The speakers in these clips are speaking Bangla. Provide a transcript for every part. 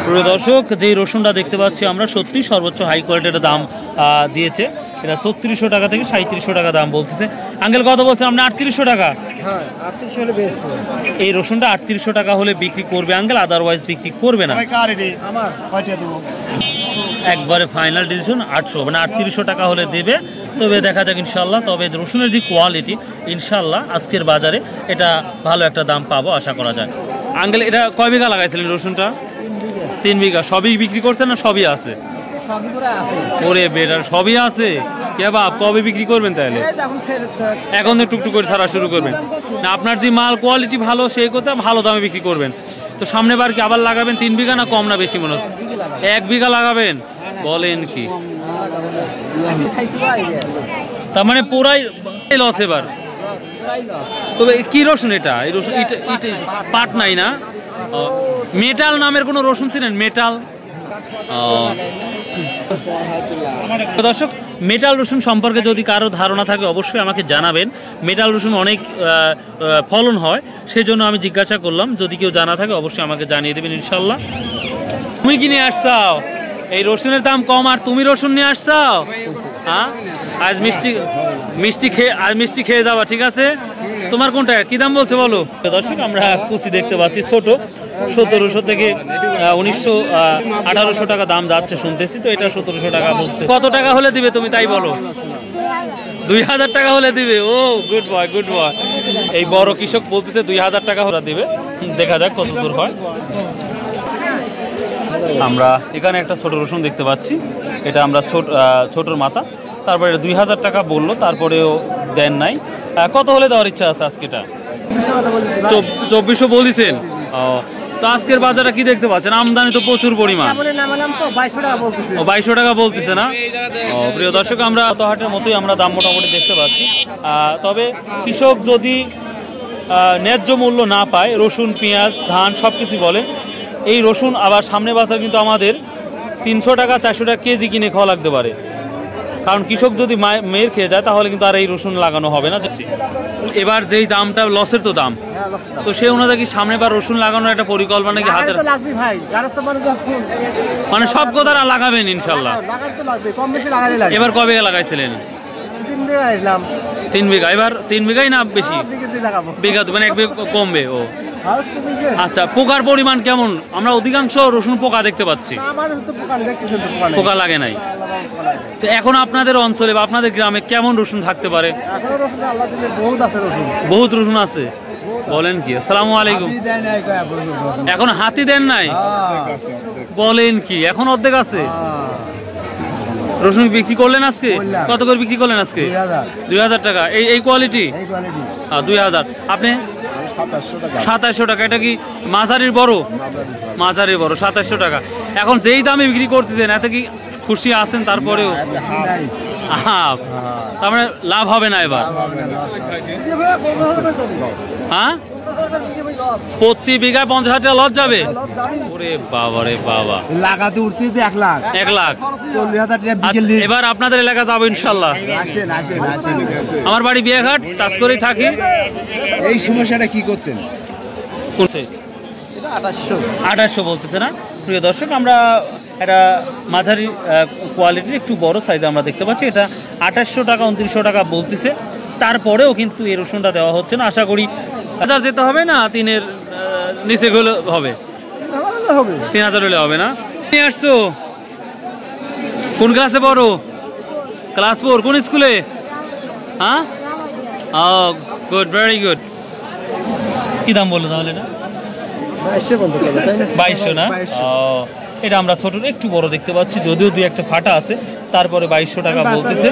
প্রিয় দর্শক, যে রসুনটা দেখতে পাচ্ছি আমরা সত্যি সর্বোচ্চ হাই কোয়ালিটির দাম দিয়েছে। এটা ৩৬০০ টাকা থেকে ৩৭০০ টাকা দাম বলতেছে। আঙ্কেল কত বলছেন আপনি? ৩৮০০ টাকা। এই রসুনটা ৩৮০০ টাকা হলে বিক্রি করবে আঙ্কেল, আদারওয়াইজ বিক্রি করবে না। একবারে ফাইনাল ডিসিশন ৮০০, মানে ৩৮০০ টাকা হলে দেবে। তবে দেখা যাক ইনশাল্লাহ। তবে রসুনের যে কোয়ালিটি, ইনশাল্লাহ আজকের বাজারে এটা ভালো একটা দাম পাবো আশা করা যায়। আঙ্কেল এটা কয় বিঘা লাগাইছিলেন রসুনটা? 3 বিঘা। সবই বিক্রি করছেন না সবই আছে? ওরে বেটার, সবই আছে। কে বাপ, কবে বিক্রি করবেন তাহলে? এখন তো টুকটুক করে ছাড়া শুরু করবেন না? আপনার যে মাল কোয়ালিটি ভালো সেই কথা ভালো দামে বিক্রি করবেন। তো সামনে বার কি আবার লাগাবেন 3 বিঘা না কম না বেশি মনে হচ্ছে? 1 বিঘা লাগাবেন বলেন কি? তার মানে পুরাই লস এবার। তবে কি রসুন এটা? এই রসুন পাট নাই না? মেটাল নামের কোনো রসুন ছিলেন? মেটাল। দর্শক, মেটাল রসুন সম্পর্কে যদি কারো ধারণা থাকে অবশ্যই আমাকে জানাবেন। মেটাল রসুন অনেক ফলন হয়, সেই জন্য আমি জিজ্ঞাসা করলাম। যদি কেউ জানা থাকে অবশ্যই আমাকে জানিয়ে দেবেন ইনশাল্লাহ। তুমি কি নিয়ে আসছাও? এই রসুনের দাম কম আর তুমি রসুন নিয়ে আসছাও? হ্যাঁ, আজ মিষ্টি খেয়ে যাবা, ঠিক আছে? তোমার কোনটা কি দাম বলছে বলো? দর্শক, আমরা কুচি দেখতে পাচ্ছি ছোট, ১৭০০ থেকে ১৮০০ টাকা দাম যাচ্ছে শুনতেছি। তো এটা ১৭০০ টাকা বলছে। কত টাকা হলে দিবে তুমি তাই বলো? ২০০০ টাকা হলে দিবে। ও গুড বয়, গুড বয়। এই বড় কৃষক বলতেছে ২০০০ টাকা হলে দিবে। দেখা যাক কত দূর হয়। আমরা এখানে একটা ছোট রসুন দেখতে পাচ্ছি। এটা আমরা ছোটর মাথা। তারপরে ২০০০ টাকা বললো, তারপরেও দেন নাই। কত হলে দেওয়ার ইচ্ছা আছে আজকে? এটা ২৪০০ বলেছেন। তো আজকের বাজারে কি দেখতে পাচ্ছেন? আমদানি তো প্রচুর পরিমাণ। ২২০০ টাকা বলতেছে না? প্রিয় দর্শক, আমরা গত হাটের মতোই আমরা দাম মোটামুটি দেখতে পাচ্ছি। তবে কৃষক যদি ন্যায্য মূল্য না পায়, রসুন, পেঁয়াজ, ধান সব কিছু বলে, এই রসুন আবার সামনে বাজার কিন্তু আমাদের ৩০০ টাকা ৪০০ টাকা কেজি কিনে খাওয়া লাগতে পারে। কারণ কৃষক যদি মেয়ের খেয়ে যায় তাহলে কিন্তু আর এই রসুন লাগানো হবে না। এবার যেই দামটা লসের তো দাম, তো সেই অনুযায়ী কি সামনে বার রসুন লাগানোর একটা পরিকল্পনা কি হাতে? মানে সব কথা লাগাবেন ইনশাল্লাহ? এবার কবে লাগাইছিলেন? 3 বিঘা। এবার 3 বিঘাই না বেশি? বিঘা, মানে 1 বিঘা কমবে। ও আচ্ছা, পোকার পরিমাণ কেমন? আমরা অধিকাংশ রসুন পোকা দেখতে পাচ্ছি। পোকা লাগে নাই। তো এখন আপনাদের অঞ্চলে বা আপনাদের গ্রামে কেমন রসুন থাকতে পারে? বহুত রসুন আছে বলেন কি? আসসালামু আলাইকুম। এখন হাতি দেন নাই বলেন কি? এখন অর্ধেক আছে। রসুন বিক্রি করলেন আজকে? কত করে বিক্রি করলেন আজকে? ২০০০ টাকা। এই কোয়ালিটি ২০০০। আপনি ২৭০০ টাকা। এটা কি মাঝারির বড়? মাঝারির বড় ২৭০০ টাকা। এখন যেই দামে বিক্রি করতেছেন এত কি খুশি আছেন? তারপরেও তার মানে লাভ হবে না এবার? হ্যাঁ, প্রতি বিঘায় ৫০,০০০ টাকা লস যাবে। ওরে বাবা রে বাবা, লাগাতে উঠতে ১ লাখ ৪০,০০০ টাকা। এবার আপনাদের এলাকা যাবো ইনশাল্লাহ। আমার বাড়ি বিয়াঘাট, চাষ করেই থাকি। এই সমস্যাটা কি করছেন? ২৮০০ বলতেছে না? প্রিয় দর্শক, আমরা এটা মাঝারি কোয়ালিটির একটু বড় সাইজ আমরা দেখতে পাচ্ছি। এটা ২৮০০ টাকা ২৯০০ টাকা বলতেছে। তারপরেও কিন্তু এই রসুনটা দেওয়া হচ্ছে না। আশা করি ১০০০ যেতে হবে না, ৩-এর নিচে হলে হবে। ৩০০০ হলে হবে না? নিয়ে আসছো কোন ক্লাসে পড়ো? ক্লাস 4। কোন স্কুলে? হ্যাঁ, গুড, ভেরি গুড। কি দাম বললো তাহলে? না ২২০০ না? এটা আমরা ছোট একটু বড় দেখতে পাচ্ছি, যদিও 2-1টা ফাটা আছে, তারপরে ২২০০ টাকা বলতেছে।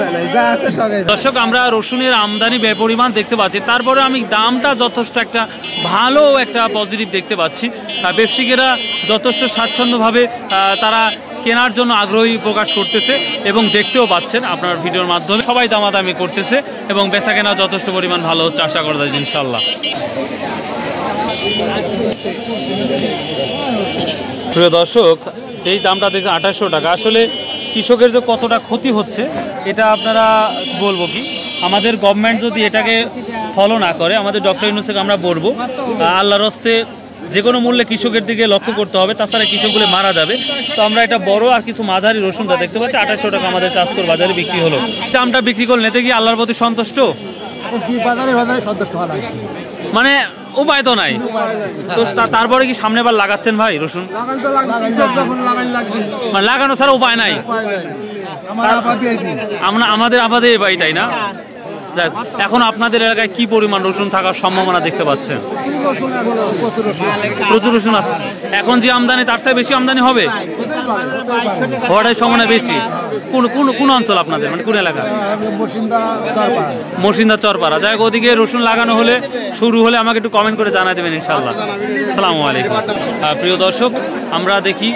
দর্শক, আমরা রসুনের আমদানি বেপরিমাণ দেখতে পাচ্ছি, তারপরে আমি দামটা যথেষ্ট একটা ভালো একটা পজিটিভ দেখতে পাচ্ছি। ব্যবসায়ীরা যথেষ্ট স্বাচ্ছন্দ্যভাবে তারা কেনার জন্য আগ্রহী প্রকাশ করতেছে এবং দেখতেও পাচ্ছেন আপনার ভিডিওর মাধ্যমে। সবাই দামাদামি করতেছে এবং বেচা কেনা যথেষ্ট পরিমাণ ভালো হচ্ছে, আশা করা যায় ইনশাল্লাহ। প্রিয় দর্শক, যেই দামটা দেখছেন ২৮০০ টাকা, আসলে কৃষকের যে কতটা ক্ষতি হচ্ছে এটা আপনারা বলবো কি, আমাদের গভর্নমেন্ট যদি এটাকে ফলো না করে, আমাদের ডক্টর ইউনূসকে আমরা বলবো আল্লাহর হস্তে যে কোনো মূল্যে কৃষকের দিকে লক্ষ্য করতে হবে, তাছাড়া কৃষকগুলো মারা যাবে। তো আমরা এটা বড় আর কিছু মাঝারি রসুনটা দেখতে পাচ্ছি 2800 টাকা আমাদের চাষকর বাজারে বিক্রি হলো। দামটা বিক্রি করলে এতে কি আল্লাহর প্রতি সন্তুষ্ট? মানে উপায় তো নাই, তো তারপরে কি সামনে বার লাগাচ্ছেন ভাই রসুন? মানে লাগানো ছাড়া উপায় নাই, আমাদের আবাদে এটাই না। এখন আপনাদের এলাকায় কি পরিমাণ রসুন থাকার সম্ভাবনা দেখতে পাচ্ছেন? প্রচুর রসুন আছে। এখন যে আমদানি তার চেয়ে বেশি আমদানি হবে, হওয়াটাই সম্ভাবনা বেশি। কোন অঞ্চল আপনাদের, মানে কোন এলাকা? মসিন্দা চরপাড়া। যাই হোক, ওদিকে রসুন লাগানো হলে, শুরু হলে আমাকে একটু কমেন্ট করে জানাই দেবেন ইনশাল্লাহ। আসসালামু আলাইকুম। প্রিয় দর্শক, আমরা দেখি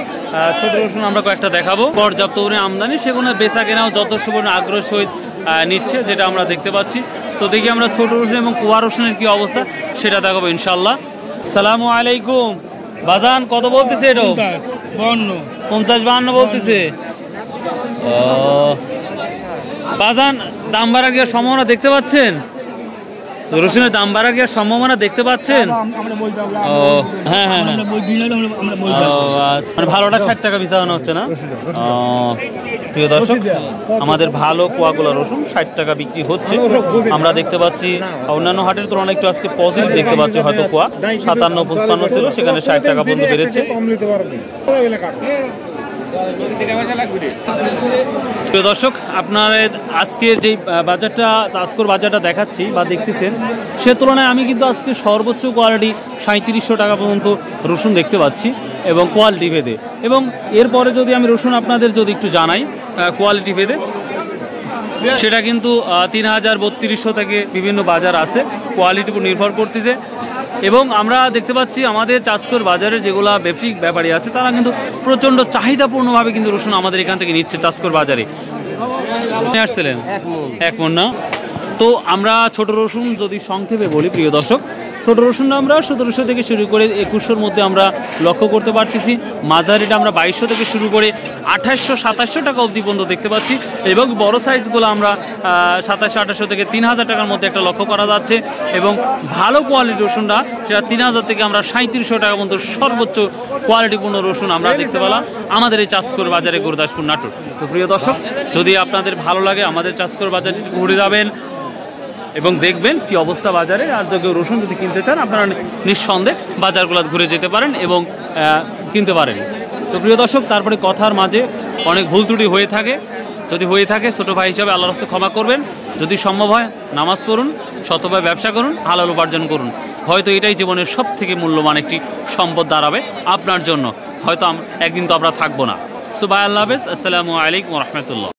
ছোট রসুন আমরা কয়েকটা দেখাবো। পর্যাপ্ত পরিমাণে আমদানি, সেগুলো বেচা কেনাও যথেষ্ট পরিমাণে আগ্রহ সহিত নিচ্ছে, যেটা আমরা দেখতে পাচ্ছি। তো দেখি আমরা ছোট রসুন এবং কুয়া রসুনের কি অবস্থা সেটা দেখাবো ইনশাল্লাহ। আসসালামু আলাইকুম। বাজান কত বলতেছে? এটা 50-52 বলতেছে। বাজান দাম বাড়ার কি সম্ভাবনা দেখতে পাচ্ছেন? রসুনের দাম বাড়ার কি সম্ভাবনা দেখতে পাচ্ছেন? হ্যাঁ হ্যাঁ, মানে ভালোটা 60 টাকা বেচানো হচ্ছে না? প্রিয় দর্শক, আমাদের ভালো কোয়াগুলা রসুন 60 টাকা বিক্রি হচ্ছে আমরা দেখতে পাচ্ছি। অন্যান্য হাটের তুলনায় একটু আজকে পজিটিভ দেখতে পাচ্ছি, হয়তো কোয়া 57-55 ছিল, সেখানে 60 টাকা পর্যন্ত বেড়েছে। প্রিয় দর্শক, আপনাদের আজকের যে বাজারটা, চাষকর বাজারটা দেখাচ্ছি বা দেখতেছেন, সে তুলনায় আমি কিন্তু আজকে সর্বোচ্চ কোয়ালিটি 3700 টাকা পর্যন্ত রসুন দেখতে পাচ্ছি, এবং কোয়ালিটি ভেদে। এবং এরপরে যদি আমি রসুন আপনাদের যদি একটু জানাই কোয়ালিটি ভেদে, সেটা কিন্তু 3000-3200 থেকে বিভিন্ন বাজার আছে, কোয়ালিটির উপর নির্ভর করতেছে। এবং আমরা দেখতে পাচ্ছি আমাদের চাষকর বাজারে যেগুলো ব্যবসায়িক ব্যাপারী আছে, তারা কিন্তু প্রচণ্ড চাহিদাপূর্ণভাবে কিন্তু রসুন আমাদের এখান থেকে নিচ্ছে চাষকর বাজারে। আসছিলেন 1 মণ না? তো আমরা ছোট রসুন যদি সংক্ষেপে বলি প্রিয় দর্শক, ছোট রসুন আমরা 1700 থেকে শুরু করে 2100-র মধ্যে আমরা লক্ষ্য করতে পারতেছি। মাঝারিটা আমরা 2200 থেকে শুরু করে 2800-2700 টাকা অবধি পর্যন্ত দেখতে পাচ্ছি, এবং বড় সাইজগুলো আমরা 2700-2800 থেকে 3000 টাকার মধ্যে একটা লক্ষ্য করা যাচ্ছে। এবং ভালো কোয়ালিটির রসুনটা সেটা 3000 থেকে আমরা 3700 টাকা পর্যন্ত সর্বোচ্চ কোয়ালিটিপূর্ণ রসুন আমরা দেখতে পেলাম আমাদের এই চাষকর বাজারে, গুরুদাসপুর, নাটোর। তো প্রিয় দর্শক, যদি আপনাদের ভালো লাগে আমাদের চাষকর বাজারটি ঘুরে যাবেন এবং দেখবেন কি অবস্থা বাজারে। আর যদি রসুন যদি কিনতে চান, আপনারা নিঃসন্দেহে বাজারগুলো ঘুরে যেতে পারেন এবং কিনতে পারেন। তো প্রিয় দর্শক, তারপরে কথার মাঝে অনেক ভুল ত্রুটি হয়ে থাকে, যদি হয়ে থাকে ছোটো ভাই হিসাবে আল্লাহর রাস্তায় ক্ষমা করবেন। যদি সম্ভব হয় নামাজ পড়ুন, শতভাবে ব্যবসা করুন, হালাল উপার্জন করুন। হয়তো এটাই জীবনের সব থেকে মূল্যবান একটি সম্পদ দাঁড়াবে আপনার জন্য। হয়তো একদিন তো আমরা থাকবো না। সো বাই, আল্লাহ হাফেজ, আসসালামু আলাইকুম রহমতুল্লাহ।